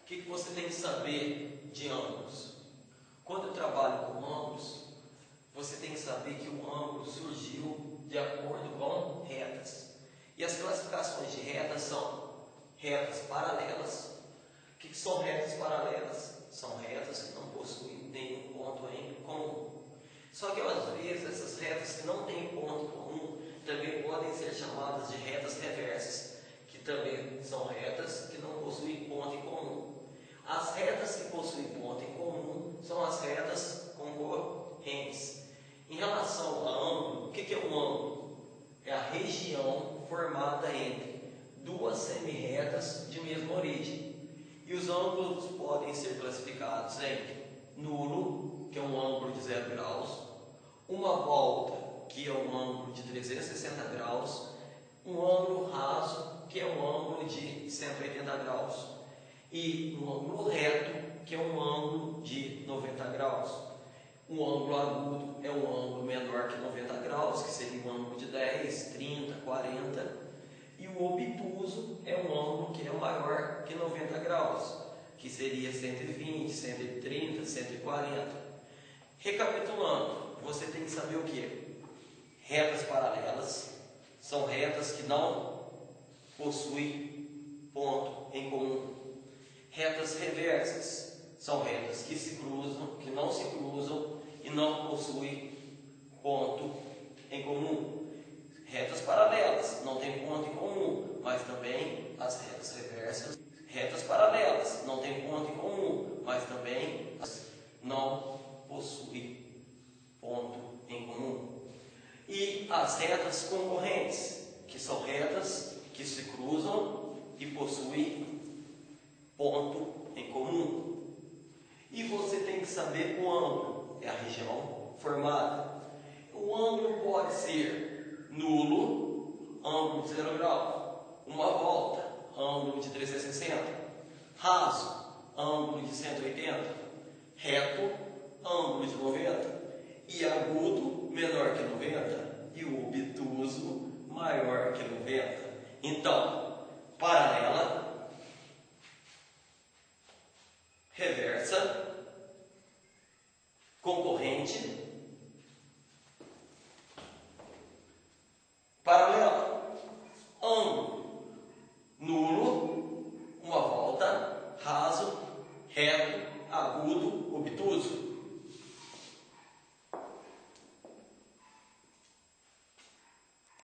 que você tem que saber de ângulos? Quando eu trabalho com ângulos, você tem que saber que o ângulo surgiu de acordo com retas. E as classificações de retas são retas paralelas. O que são retas paralelas? São retas que não possuem nenhum ponto em comum. Só que às vezes essas retas que não têm ponto em comum também podem ser chamadas de retas reversas, que também são retas que não possuem ponto em comum. As retas que possuem ponto em comum são as retas concorrentes. Em relação a ângulo, o que é um ângulo? É a região formada entre duas semirretas de mesma origem. E os ângulos podem ser classificados em nulo, que é um ângulo de 0 graus, uma volta, que é um ângulo de 360 graus, um ângulo raso, que é um ângulo de 180 graus, e um ângulo reto, que é um ângulo de 90 graus. Um ângulo agudo é um ângulo menor que 90 graus, que seria um ângulo de 10, 30, 40. E o obtuso é um ângulo que é maior que 90 graus, que seria 120, 130, 140. Recapitulando, você tem que saber o que? Retas paralelas são retas que não possuem ponto em comum. Retas reversas são retas que se cruzam, que não se cruzam e não possuem ponto em comum. Retas paralelas não tem ponto em comum, mas também as retas reversas. Retas paralelas não tem ponto em comum, mas também não possuem ponto em comum. E as retas concorrentes, que são retas que se cruzam e possuem ponto em comum. E você tem que saber o ângulo, é a região formada. O ângulo pode ser nulo, ângulo de 0 grau, uma volta, ângulo de 360, raso, ângulo de 180, reto, ângulo de 90, e agudo, menor que 90, e o obtuso, maior que 90. Então, paralela